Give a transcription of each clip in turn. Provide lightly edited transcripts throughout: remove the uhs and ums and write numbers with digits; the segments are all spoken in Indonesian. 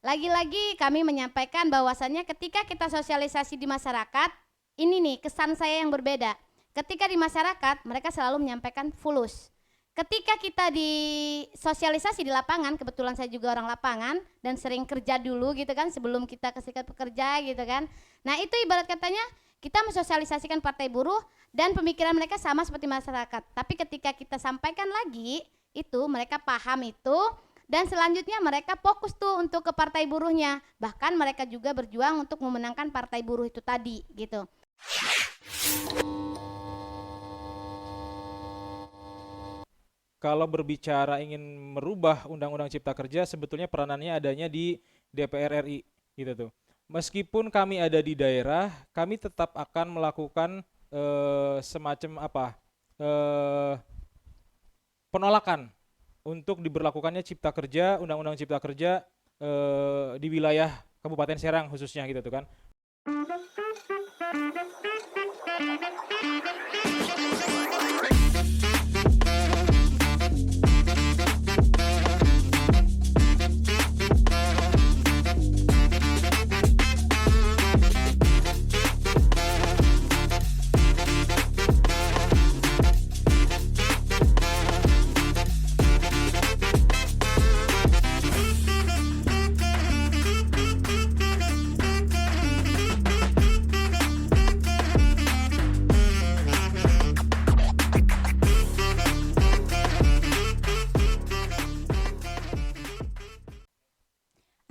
Lagi-lagi kami menyampaikan bahwasannya ketika kita sosialisasi di masyarakat, ini nih kesan saya yang berbeda. Ketika di masyarakat mereka selalu menyampaikan fulus. Ketika kita di sosialisasi di lapangan, kebetulan saya juga orang lapangan dan sering kerja dulu gitu kan sebelum kita ke serikat pekerja gitu kan. Nah itu ibarat katanya kita mensosialisasikan partai buruh dan pemikiran mereka sama seperti masyarakat. Tapi ketika kita sampaikan lagi itu mereka paham itu dan selanjutnya mereka fokus tuh untuk ke partai buruhnya. Bahkan mereka juga berjuang untuk memenangkan partai buruh itu tadi gitu. Kalau berbicara ingin merubah Undang-Undang Cipta Kerja, sebetulnya peranannya adanya di DPR RI, gitu tuh. Meskipun kami ada di daerah, kami tetap akan melakukan semacam penolakan untuk diberlakukannya Cipta Kerja, Undang-Undang Cipta Kerja di wilayah Kabupaten Serang khususnya, gitu tuh kan.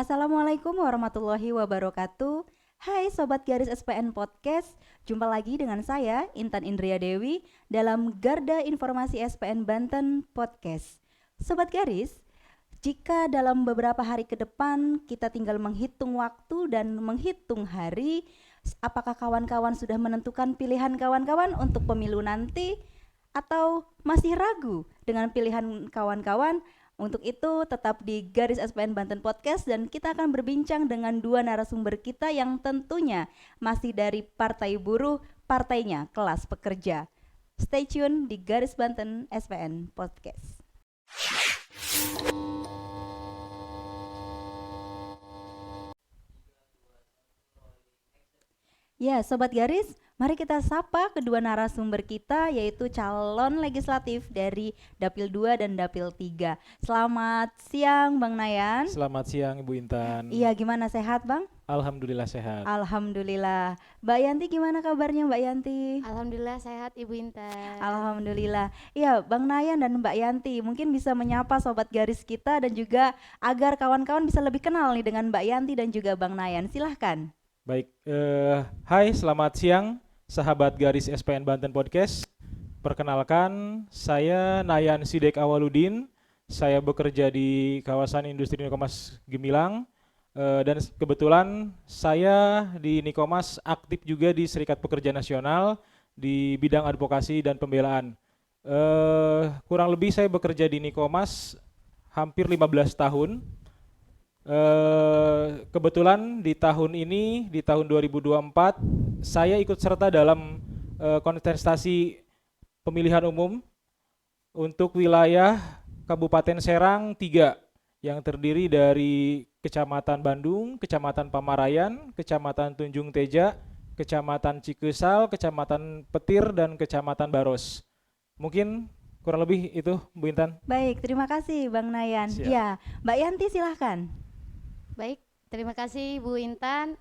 Assalamualaikum warahmatullahi wabarakatuh. Hai Sobat Garis SPN Podcast, jumpa lagi dengan saya Intan Indria Dewi dalam Garda Informasi SPN Banten Podcast. Sobat Garis, jika dalam beberapa hari ke depan kita tinggal menghitung waktu dan menghitung hari, apakah kawan-kawan sudah menentukan pilihan kawan-kawan untuk pemilu nanti atau masih ragu dengan pilihan kawan-kawan? Untuk itu tetap di Garis SPN Banten Podcast dan kita akan berbincang dengan dua narasumber kita yang tentunya masih dari Partai Buruh, partainya kelas pekerja. Stay tune di Garis Banten SPN Podcast. Ya, Sobat Garis, mari kita sapa kedua narasumber kita yaitu calon legislatif dari Dapil 2 dan Dapil 3. Selamat siang Bang Nayan. Selamat siang Ibu Intan. Iya, gimana sehat Bang? Alhamdulillah sehat. Alhamdulillah. Mbak Yanti gimana kabarnya Mbak Yanti? Alhamdulillah sehat Ibu Intan. Alhamdulillah. Iya, Bang Nayan dan Mbak Yanti mungkin bisa menyapa Sobat Garis kita dan juga agar kawan-kawan bisa lebih kenal nih dengan Mbak Yanti dan juga Bang Nayan. Silahkan. Baik, hai selamat siang sahabat Garis SPN Banten Podcast. Perkenalkan, saya Nayan Sidek Awaludin. Saya bekerja di kawasan industri Nikomas Gemilang. Dan kebetulan saya di Nikomas aktif juga di Serikat Pekerja Nasional di bidang advokasi dan pembelaan. Kurang lebih saya bekerja di Nikomas hampir 15 tahun. Kebetulan di tahun ini, di tahun 2024, saya ikut serta dalam kontestasi pemilihan umum untuk wilayah Kabupaten Serang 3 yang terdiri dari Kecamatan Bandung, Kecamatan Pamarayan, Kecamatan Tunjung Teja, Kecamatan Cikesal, Kecamatan Petir, dan Kecamatan Baros. Mungkin kurang lebih itu Bu Intan. Baik, terima kasih Bang Nayan. Siap. Ya, Mbak Yanti silahkan. Baik, terima kasih Bu Intan.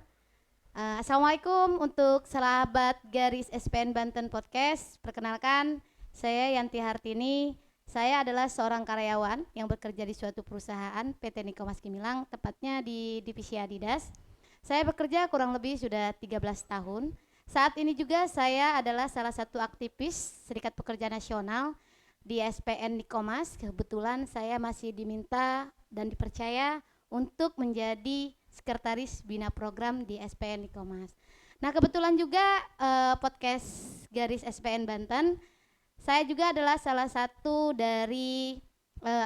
Assalamualaikum untuk sahabat Garis SPN Banten Podcast. Perkenalkan, saya Yanti Hartini. Saya adalah seorang karyawan yang bekerja di suatu perusahaan PT Nikomas Gemilang, tepatnya di Divisi Adidas. Saya bekerja kurang lebih sudah 13 tahun. Saat ini juga saya adalah salah satu aktivis Serikat Pekerja Nasional di SPN Nikomas. Kebetulan saya masih diminta dan dipercaya untuk menjadi sekretaris bina program di SPN Nikomas. Nah, kebetulan juga podcast Garis SPN Banten, saya juga adalah salah satu dari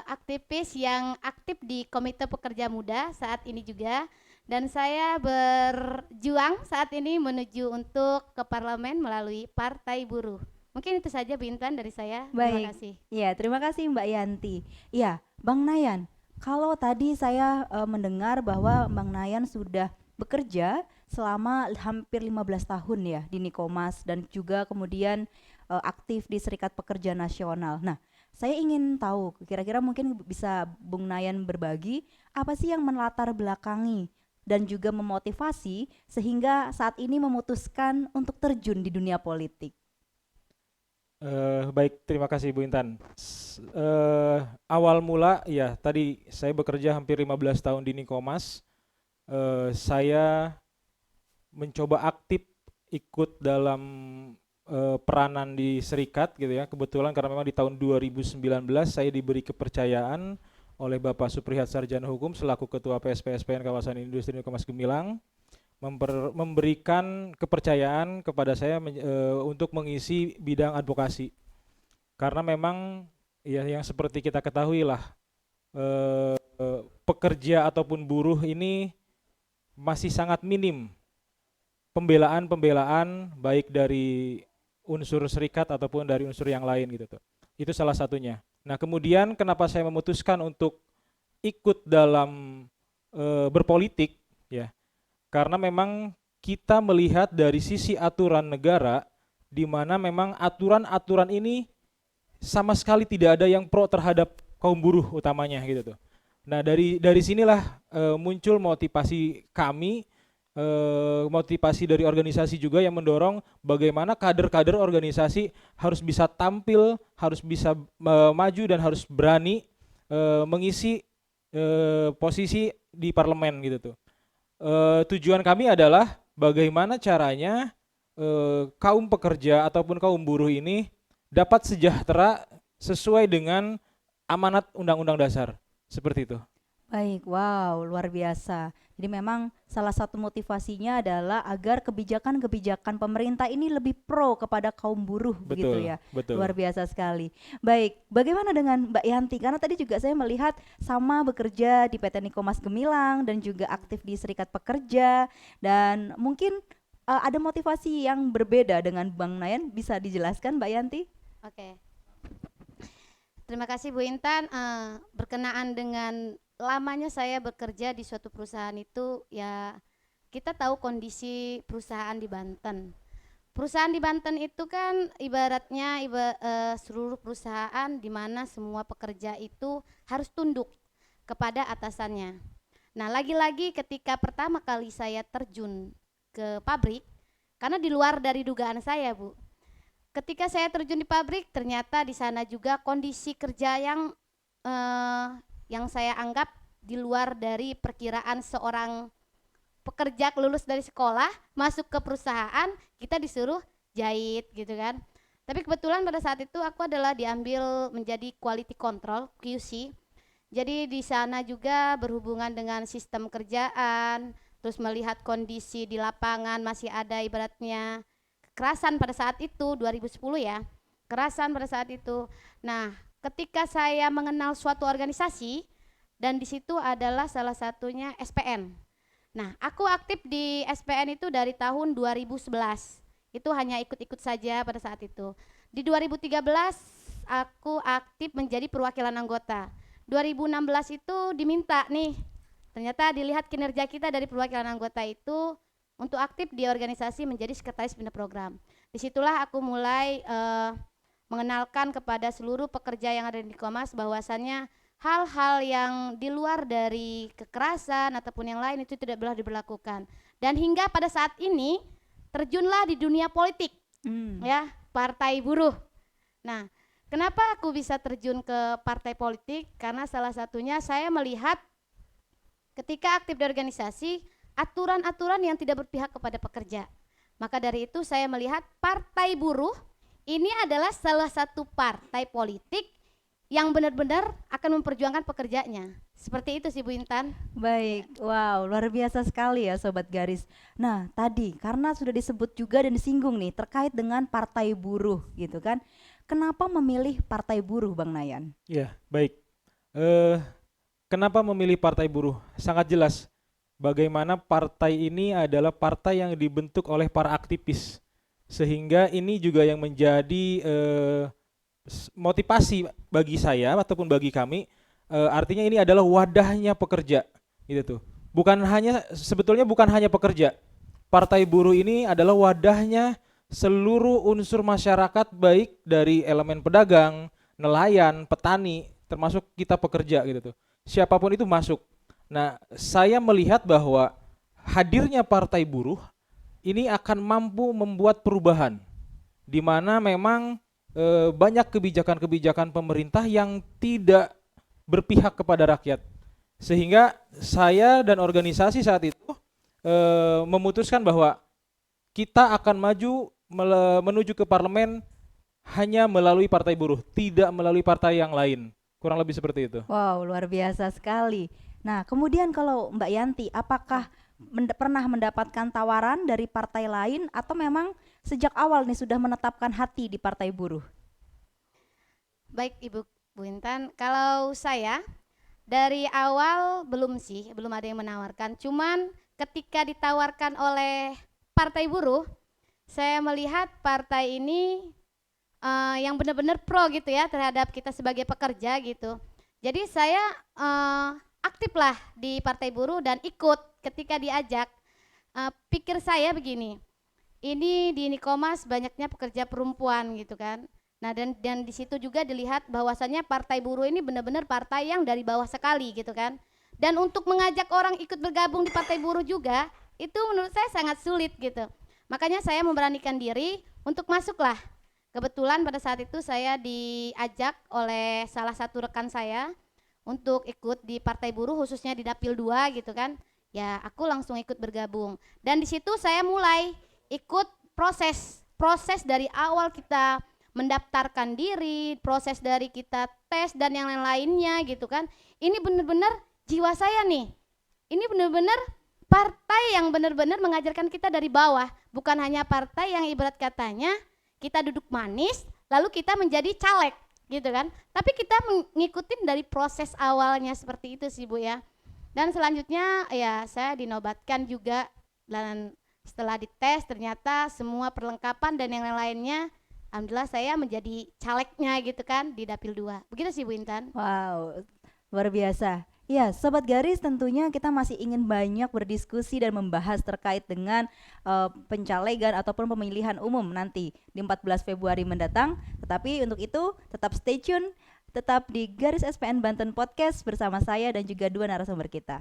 aktivis yang aktif di Komite Pekerja Muda saat ini juga, dan saya berjuang saat ini menuju untuk ke parlemen melalui Partai Buruh. Mungkin itu saja Bu Intan dari saya. Baik. Terima kasih. Iya, terima kasih Mbak Yanti. Iya, Bang Nayan, kalau tadi saya mendengar bahwa Bang Nayan sudah bekerja selama hampir 15 tahun ya di Nikomas dan juga kemudian aktif di Serikat Pekerja Nasional. Nah, saya ingin tahu kira-kira mungkin bisa Bung Nayan berbagi apa sih yang melatar belakangi dan juga memotivasi sehingga saat ini memutuskan untuk terjun di dunia politik. Baik, terima kasih Bu Intan. Awal mula ya tadi saya bekerja hampir 15 tahun di Nikomas. Saya mencoba aktif ikut dalam peranan di serikat gitu ya. Kebetulan karena memang di tahun 2019 saya diberi kepercayaan oleh Bapak Suprihat Sarjana Hukum selaku Ketua PSP-SPN Kawasan Industri Nikomas Gemilang memberikan kepercayaan kepada saya untuk mengisi bidang advokasi. Karena memang ya yang seperti kita ketahui lah pekerja ataupun buruh ini masih sangat minim pembelaan baik dari unsur serikat ataupun dari unsur yang lain gitu tuh. Itu salah satunya. Nah, kemudian kenapa saya memutuskan untuk ikut dalam berpolitik ya. Karena memang kita melihat dari sisi aturan negara di mana memang aturan-aturan ini sama sekali tidak ada yang pro terhadap kaum buruh utamanya gitu tuh. Nah, dari sinilah muncul motivasi kami, motivasi dari organisasi juga yang mendorong bagaimana kader-kader organisasi harus bisa tampil, harus bisa maju dan harus berani mengisi posisi di parlemen gitu tuh. Tujuan kami adalah bagaimana caranya kaum pekerja ataupun kaum buruh ini dapat sejahtera sesuai dengan amanat Undang-Undang Dasar. Seperti itu. Baik, wow, luar biasa. Jadi memang salah satu motivasinya adalah agar kebijakan-kebijakan pemerintah ini lebih pro kepada kaum buruh, begitu ya. Betul. Luar biasa sekali. Baik, bagaimana dengan Mbak Yanti? Karena tadi juga saya melihat sama bekerja di PT Nikomas Gemilang dan juga aktif di Serikat Pekerja dan mungkin ada motivasi yang berbeda dengan Bang Nayan. Bisa dijelaskan Mbak Yanti? Oke. Terima kasih Bu Intan. Berkenaan dengan lamanya saya bekerja di suatu perusahaan itu ya kita tahu kondisi perusahaan di Banten. Perusahaan di Banten itu kan ibaratnya seluruh perusahaan di mana semua pekerja itu harus tunduk kepada atasannya. Nah, lagi-lagi ketika pertama kali saya terjun ke pabrik, karena di luar dari dugaan saya, Bu. Ketika saya terjun di pabrik, ternyata di sana juga kondisi kerja yang saya anggap di luar dari perkiraan seorang pekerja lulus dari sekolah masuk ke perusahaan, kita disuruh jahit gitu kan. Tapi kebetulan pada saat itu aku adalah diambil menjadi quality control QC. Jadi di sana juga berhubungan dengan sistem kerjaan, terus melihat kondisi di lapangan masih ada ibaratnya kekerasan pada saat itu 2010 ya. Kekerasan pada saat itu. Nah, ketika saya mengenal suatu organisasi dan di situ adalah salah satunya SPN. Nah, aku aktif di SPN itu dari tahun 2011. Itu hanya ikut-ikut saja pada saat itu. Di 2013 aku aktif menjadi perwakilan anggota. 2016 itu diminta nih. Ternyata dilihat kinerja kita dari perwakilan anggota itu untuk aktif di organisasi menjadi sekretaris bina program. Disitulah aku mulai mengenalkan kepada seluruh pekerja yang ada di Nikomas bahwasannya hal-hal yang di luar dari kekerasan ataupun yang lain itu tidak boleh diberlakukan. Dan hingga pada saat ini terjunlah di dunia politik, ya, partai buruh. Nah, kenapa aku bisa terjun ke partai politik? Karena salah satunya saya melihat ketika aktif di organisasi aturan-aturan yang tidak berpihak kepada pekerja. Maka dari itu saya melihat partai buruh ini adalah salah satu partai politik yang benar-benar akan memperjuangkan pekerjanya. Seperti itu sih Bu Intan. Baik, wow, luar biasa sekali ya Sobat Garis. Nah, tadi karena sudah disebut juga dan disinggung nih terkait dengan partai buruh gitu kan. Kenapa memilih partai buruh Bang Nayan? Ya, baik. Kenapa memilih partai buruh? Sangat jelas. Bagaimana partai ini adalah partai yang dibentuk oleh para aktivis. Sehingga ini juga yang menjadi motivasi bagi saya ataupun bagi kami artinya ini adalah wadahnya pekerja, gitu tuh. Sebetulnya bukan hanya pekerja. Partai Buruh ini adalah wadahnya seluruh unsur masyarakat, baik dari elemen pedagang, nelayan, petani, termasuk kita pekerja, gitu tuh. Siapapun itu masuk. Nah, saya melihat bahwa hadirnya Partai Buruh ini akan mampu membuat perubahan, di mana memang banyak kebijakan-kebijakan pemerintah yang tidak berpihak kepada rakyat. Sehingga saya dan organisasi saat itu memutuskan bahwa kita akan maju menuju ke parlemen hanya melalui Partai Buruh, tidak melalui partai yang lain. Kurang lebih seperti itu. Wow, luar biasa sekali. Nah, kemudian kalau Mbak Yanti, apakah pernah mendapatkan tawaran dari partai lain atau memang sejak awal nih sudah menetapkan hati di Partai Buruh? Baik Ibu Bu Intan, kalau saya dari awal belum ada yang menawarkan. Cuman ketika ditawarkan oleh Partai Buruh, saya melihat partai ini yang benar-benar pro gitu ya terhadap kita sebagai pekerja gitu. Jadi saya aktiflah di Partai Buruh dan ikut ketika diajak. Pikir saya begini, ini di Nikomas banyaknya pekerja perempuan gitu kan. Nah dan di situ juga dilihat bahwasannya Partai Buruh ini benar-benar partai yang dari bawah sekali gitu kan. Dan untuk mengajak orang ikut bergabung di Partai Buruh juga itu menurut saya sangat sulit gitu. Makanya saya memberanikan diri untuk masuklah. Kebetulan pada saat itu saya diajak oleh salah satu rekan saya untuk ikut di Partai Buruh, khususnya di Dapil 2 gitu kan. Ya aku langsung ikut bergabung. Dan di situ saya mulai ikut proses dari awal kita mendaftarkan diri, proses dari kita tes dan yang lain-lainnya gitu kan. Ini benar-benar jiwa saya nih. Ini benar-benar partai yang benar-benar mengajarkan kita dari bawah, bukan hanya partai yang ibarat katanya kita duduk manis lalu kita menjadi caleg gitu kan. Tapi kita mengikuti dari proses awalnya seperti itu sih Bu ya. Dan selanjutnya ya saya dinobatkan juga, dan setelah dites ternyata semua perlengkapan dan yang lainnya, alhamdulillah saya menjadi calegnya gitu kan di Dapil 2. Begitu sih Bu Intan. Wow, luar biasa. Ya, Sobat Garis, tentunya kita masih ingin banyak berdiskusi dan membahas terkait dengan pencalegan ataupun pemilihan umum nanti di 14 Februari mendatang. Tetapi untuk itu tetap stay tune, tetap di Garis SPN Banten Podcast bersama saya dan juga dua narasumber kita.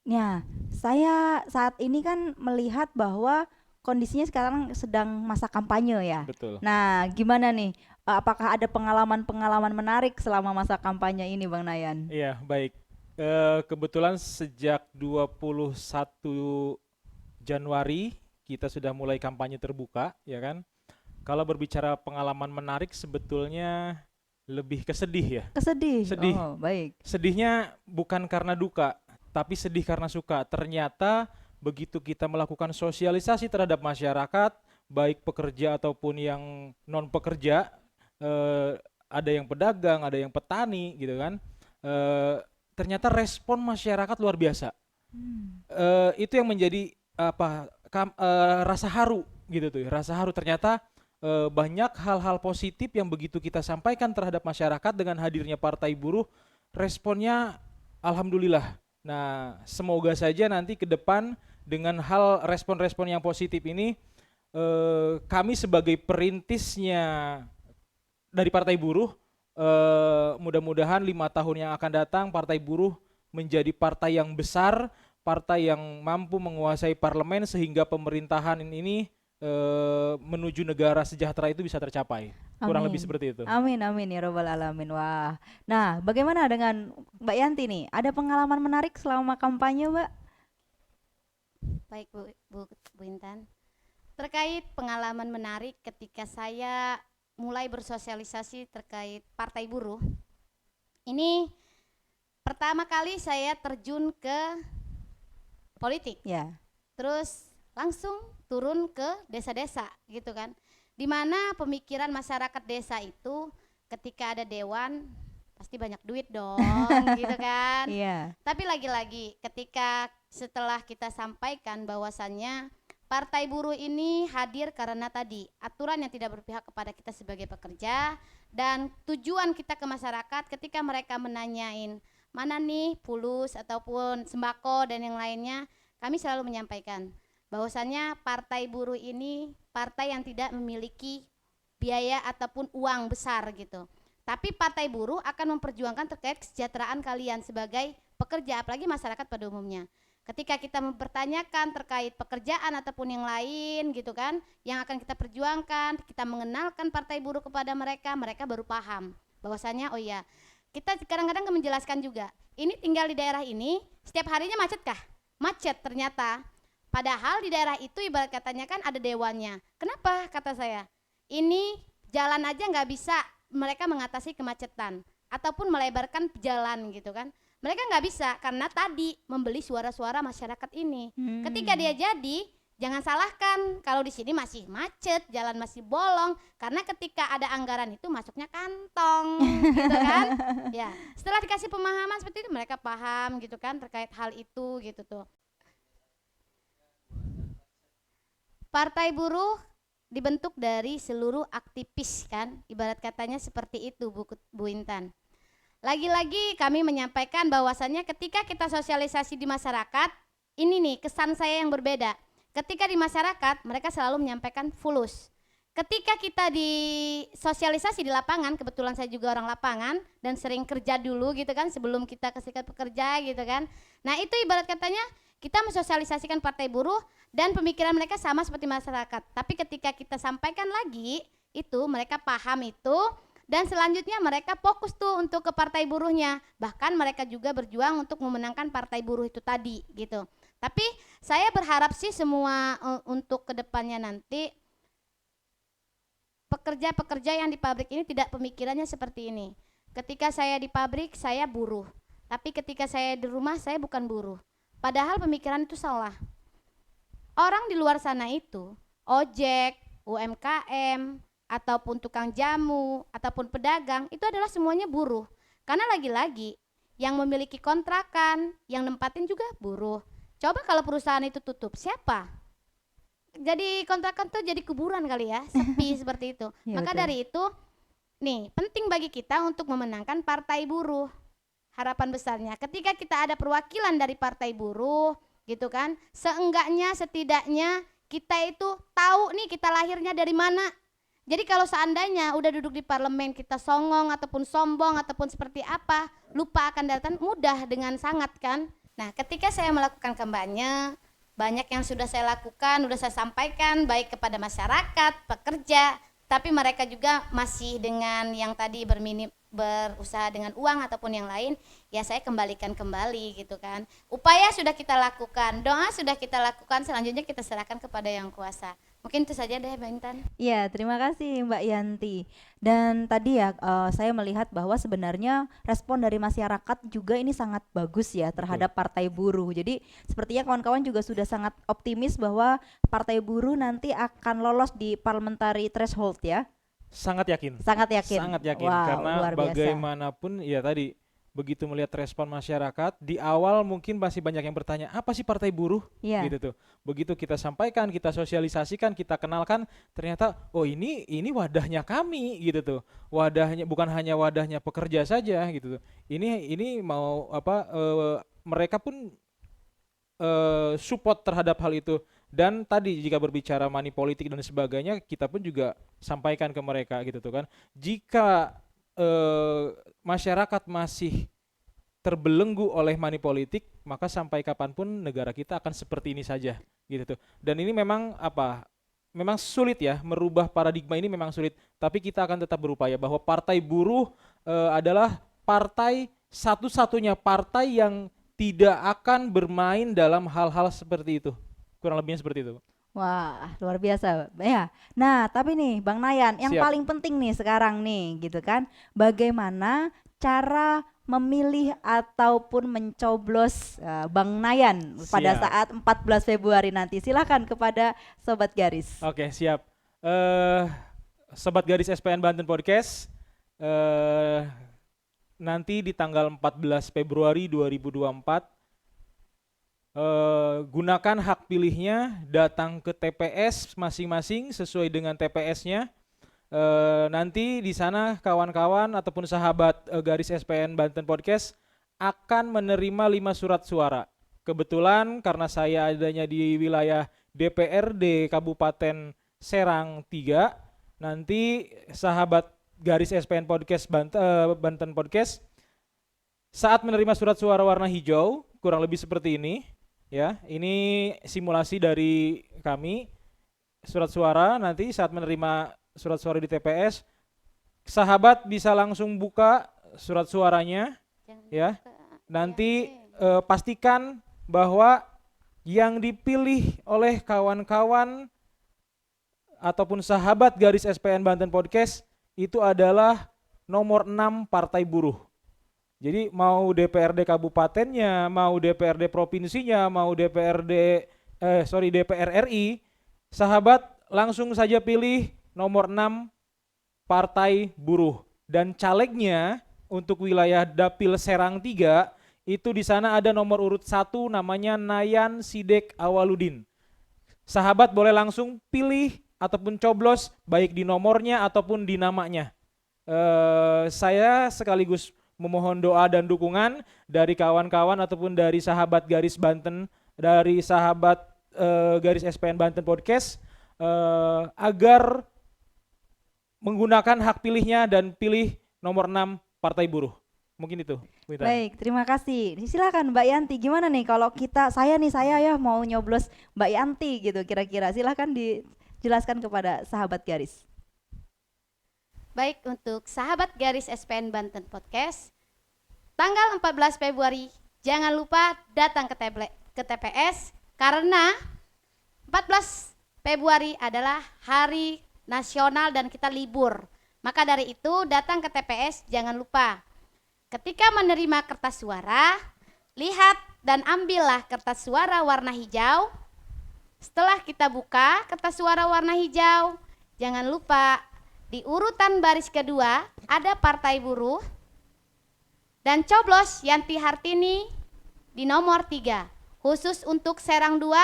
Nah, saya saat ini kan melihat bahwa kondisinya sekarang sedang masa kampanye ya. Betul. Nah, gimana nih? Apakah ada pengalaman-pengalaman menarik selama masa kampanye ini, Bang Nayan? Iya, baik. Kebetulan sejak 21 Januari kita sudah mulai kampanye terbuka, ya kan? Kalau berbicara pengalaman menarik sebetulnya lebih kesedih ya. Kesedih. Sedih. Oh, baik. Sedihnya bukan karena duka, tapi sedih karena suka. Ternyata begitu kita melakukan sosialisasi terhadap masyarakat, baik pekerja ataupun yang non pekerja, ada yang pedagang, ada yang petani, gitu kan. Ternyata respon masyarakat luar biasa. Itu yang menjadi rasa haru, gitu tuh. Rasa haru ternyata banyak hal-hal positif yang begitu kita sampaikan terhadap masyarakat dengan hadirnya Partai Buruh, responnya alhamdulillah. Nah, semoga saja nanti ke depan dengan respon-respon yang positif ini, kami sebagai perintisnya dari Partai Buruh, mudah-mudahan 5 tahun yang akan datang Partai Buruh menjadi partai yang besar, partai yang mampu menguasai parlemen sehingga pemerintahan ini menuju negara sejahtera itu bisa tercapai. Kurang Amin. lebih seperti itu. Amin amin ya robbal alamin. Wah. Nah, bagaimana dengan Mbak Yanti nih? Ada pengalaman menarik selama kampanye, Mbak? Baik Bu Intan. Terkait pengalaman menarik ketika saya mulai bersosialisasi terkait Partai Buruh. Ini pertama kali saya terjun ke politik. Ya. Terus langsung turun ke desa-desa gitu kan. Di mana pemikiran masyarakat desa itu ketika ada dewan pasti banyak duit dong gitu kan. Iya. Tapi lagi-lagi ketika setelah kita sampaikan bahwasannya Partai buruh ini hadir karena tadi aturan yang tidak berpihak kepada kita sebagai pekerja, dan tujuan kita ke masyarakat ketika mereka menanyain mana nih pulus ataupun sembako dan yang lainnya, kami selalu menyampaikan bahwasannya partai buruh ini partai yang tidak memiliki biaya ataupun uang besar gitu. Tapi partai buruh akan memperjuangkan terkait kesejahteraan kalian sebagai pekerja, apalagi masyarakat pada umumnya. Ketika kita mempertanyakan terkait pekerjaan ataupun yang lain gitu kan, yang akan kita perjuangkan, kita mengenalkan partai buruh kepada mereka, mereka baru paham bahwasanya oh iya, kita kadang-kadang menjelaskan juga, ini tinggal di daerah ini, setiap harinya macet kah? Macet ternyata. Padahal di daerah itu ibarat katanya kan ada dewannya. Kenapa kata saya? Ini jalan aja nggak bisa mereka mengatasi kemacetan ataupun melebarkan jalan gitu kan. Mereka nggak bisa karena tadi membeli suara-suara masyarakat ini. Ketika dia jadi, jangan salahkan kalau di sini masih macet, jalan masih bolong karena ketika ada anggaran itu masuknya kantong gitu kan. Ya, setelah dikasih pemahaman seperti itu mereka paham gitu kan terkait hal itu gitu tuh. Partai buruh dibentuk dari seluruh aktivis kan, ibarat katanya seperti itu Bu Intan. Lagi-lagi kami menyampaikan bahwasannya ketika kita sosialisasi di masyarakat, ini nih kesan saya yang berbeda. Ketika di masyarakat mereka selalu menyampaikan fulus. Ketika kita di sosialisasi di lapangan, kebetulan saya juga orang lapangan dan sering kerja dulu gitu kan sebelum kita ke serikat pekerja gitu kan. Nah itu ibarat katanya kita mensosialisasikan partai buruh dan pemikiran mereka sama seperti masyarakat. Tapi ketika kita sampaikan lagi itu mereka paham itu dan selanjutnya mereka fokus tuh untuk ke partai buruhnya. Bahkan mereka juga berjuang untuk memenangkan partai buruh itu tadi gitu. Tapi saya berharap sih semua untuk kedepannya nanti pekerja-pekerja yang di pabrik ini tidak pemikirannya seperti ini. Ketika saya di pabrik saya buruh, tapi ketika saya di rumah saya bukan buruh. Padahal pemikiran itu salah. Orang di luar sana itu, ojek, UMKM, ataupun tukang jamu, ataupun pedagang, itu adalah semuanya buruh. Karena lagi-lagi yang memiliki kontrakan, yang nempatin juga buruh. Coba kalau perusahaan itu tutup, siapa? Jadi kontrakan tuh jadi kuburan kali ya, sepi seperti itu. Ya, Maka betul. dari itu, nih penting bagi kita untuk memenangkan partai buruh. Harapan besarnya ketika kita ada perwakilan dari partai buruh gitu kan, seenggaknya setidaknya kita itu tahu nih kita lahirnya dari mana. Jadi kalau seandainya udah duduk di parlemen kita songong ataupun sombong ataupun seperti apa, lupa akan datang mudah dengan sangat kan. Nah ketika saya melakukan kampanye, banyak yang sudah saya lakukan, sudah saya sampaikan baik kepada masyarakat, pekerja, tapi mereka juga masih dengan yang tadi berusaha dengan uang ataupun yang lain, ya saya kembalikan kembali gitu kan. Upaya sudah kita lakukan, doa sudah kita lakukan, selanjutnya kita serahkan kepada yang kuasa. Mungkin itu saja deh Mbak Intan. Ya, terima kasih Mbak Yanti. Dan tadi ya saya melihat bahwa sebenarnya respon dari masyarakat juga ini sangat bagus ya terhadap partai buruh. Jadi sepertinya kawan-kawan juga sudah sangat optimis bahwa partai buruh nanti akan lolos di parliamentary threshold ya. Sangat yakin. Sangat yakin. Sangat yakin Wow, karena luar biasa. bagaimanapun ya tadi begitu melihat respon masyarakat di awal mungkin masih banyak yang bertanya apa sih partai buruh Iya. gitu tuh. Begitu kita sampaikan, kita sosialisasikan, kita kenalkan ternyata oh ini wadahnya kami gitu tuh. Wadahnya bukan hanya wadahnya pekerja saja gitu tuh. Ini mau apa mereka pun support terhadap hal itu. Dan tadi jika berbicara money politik dan sebagainya kita pun juga sampaikan ke mereka gitu tuh kan. Jika masyarakat masih terbelenggu oleh money politik, maka sampai kapanpun negara kita akan seperti ini saja gitu tuh. Dan ini memang memang sulit ya, merubah paradigma ini memang sulit, tapi kita akan tetap berupaya bahwa partai buruh adalah partai satu-satunya partai yang tidak akan bermain dalam hal-hal seperti itu. Kurang lebihnya seperti itu. Wah, luar biasa ya. Nah, tapi nih Bang Nayan, yang Siap. paling penting nih sekarang nih gitu kan, bagaimana cara memilih ataupun mencoblos Bang Nayan pada Siap. saat 14 Februari nanti. Silakan kepada Sobat Garis. Oke, siap. Sobat Garis SPN Banten Podcast, nanti di tanggal 14 Februari 2024 gunakan hak pilihnya, datang ke TPS masing-masing sesuai dengan TPS-nya. Nanti di sana kawan-kawan ataupun sahabat garis SPN Banten Podcast akan menerima 5 surat suara. Kebetulan karena saya adanya di wilayah DPRD Kabupaten Serang 3, nanti sahabat garis SPN Podcast Banten Podcast saat menerima surat suara warna hijau, kurang lebih seperti ini, ya. Ini simulasi dari kami. Surat suara nanti saat menerima surat suara di TPS, sahabat bisa langsung buka surat suaranya, ya. Nanti pastikan bahwa yang dipilih oleh kawan-kawan ataupun sahabat garis SPN Banten Podcast itu adalah nomor 6 Partai Buruh. Jadi mau DPRD kabupatennya, mau DPRD provinsinya, mau DPR RI, sahabat langsung saja pilih nomor 6 Partai Buruh. Dan calegnya untuk wilayah Dapil Serang 3 itu di sana ada nomor urut 1 namanya Nayan Sidek Awaludin. Sahabat boleh langsung pilih ataupun coblos baik di nomornya ataupun di namanya. Saya sekaligus memohon doa dan dukungan dari kawan-kawan ataupun dari sahabat garis Banten, dari sahabat garis SPN Banten Podcast agar menggunakan hak pilihnya dan pilih nomor 6 Partai Buruh. Mungkin itu. Baik, terima kasih. Silakan Mbak Yanti, gimana nih kalau saya ya mau nyoblos Mbak Yanti gitu kira-kira. Silakan dijelaskan kepada sahabat garis. Baik, untuk sahabat garis SPN Banten Podcast, tanggal 14 Februari jangan lupa datang ke TPS karena 14 Februari adalah hari nasional dan kita libur. Maka dari itu datang ke TPS jangan lupa. Ketika menerima kertas suara, lihat dan ambillah kertas suara warna hijau. Setelah kita buka kertas suara warna hijau, jangan lupa di urutan baris kedua ada Partai Buruh dan coblos Yanti Hartini di nomor 3. Khusus untuk Serang 2,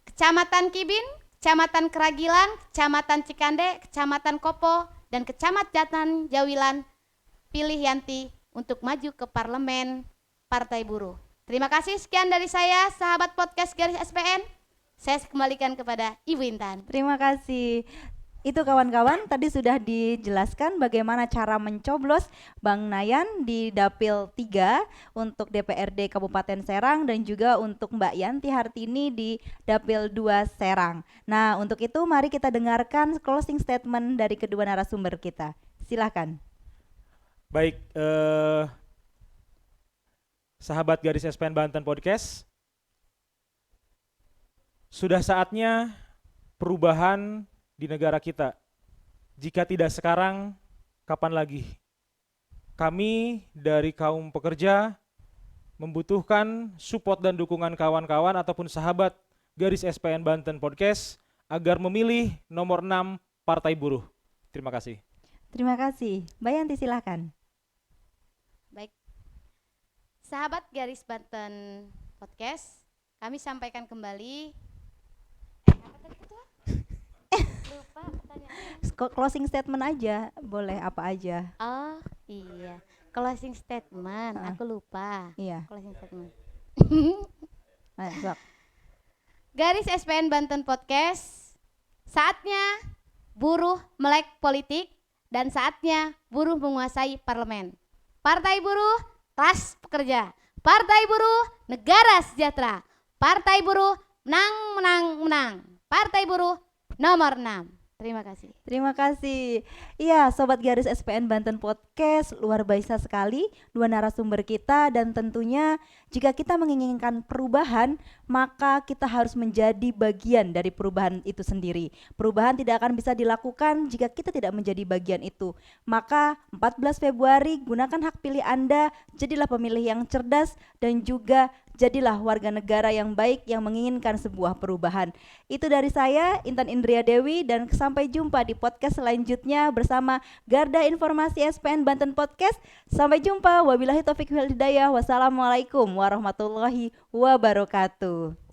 Kecamatan Kibin, Kecamatan Keragilan, Kecamatan Cikande, Kecamatan Kopo, dan Kecamatan Jawilan, pilih Yanti untuk maju ke Parlemen Partai Buruh. Terima kasih, sekian dari saya, sahabat podcast garis SPN. Saya kembalikan kepada Ibu Intan. Terima kasih. Itu kawan-kawan tadi sudah dijelaskan bagaimana cara mencoblos Bang Nayan di Dapil 3 untuk DPRD Kabupaten Serang dan juga untuk Mbak Yanti Hartini di Dapil 2 Serang. Nah, untuk itu mari kita dengarkan closing statement dari kedua narasumber kita. Silakan. Baik, sahabat garis SPN Banten Podcast, sudah saatnya perubahan di negara kita. Jika tidak sekarang, kapan lagi? Kami dari kaum pekerja membutuhkan support dan dukungan kawan-kawan ataupun sahabat garis SPN Banten Podcast agar memilih nomor 6 Partai Buruh. Terima kasih. Terima kasih. Mbak Yanti silakan. Baik, sahabat garis Banten Podcast, kami sampaikan kembali. Apa tadi ketua? Lupa pertanyaannya. Closing statement aja, boleh apa aja. Oh iya, closing statement. Aku lupa. Iya. Closing statement. Sok. Garis SPN Banten Podcast, saatnya buruh melek politik dan saatnya buruh menguasai parlemen. Partai Buruh, kelas pekerja. Partai Buruh, negara sejahtera. Partai Buruh, menang, menang, menang. Partai Buruh, nomor 6. Terima kasih. Terima kasih. Iya, Sobat Garis SPN Banten Podcast, luar biasa sekali dua narasumber kita dan tentunya jika kita menginginkan perubahan, maka kita harus menjadi bagian dari perubahan itu sendiri. Perubahan tidak akan bisa dilakukan jika kita tidak menjadi bagian itu. Maka 14 Februari gunakan hak pilih Anda, jadilah pemilih yang cerdas dan juga jadilah warga negara yang baik yang menginginkan sebuah perubahan. Itu dari saya, Intan Indria Dewi, dan sampai jumpa di podcast selanjutnya bersama Garda Informasi SPN Banten Podcast. Sampai jumpa, wabillahi taufiq wal hidayah, wassalamualaikum warahmatullahi wabarakatuh.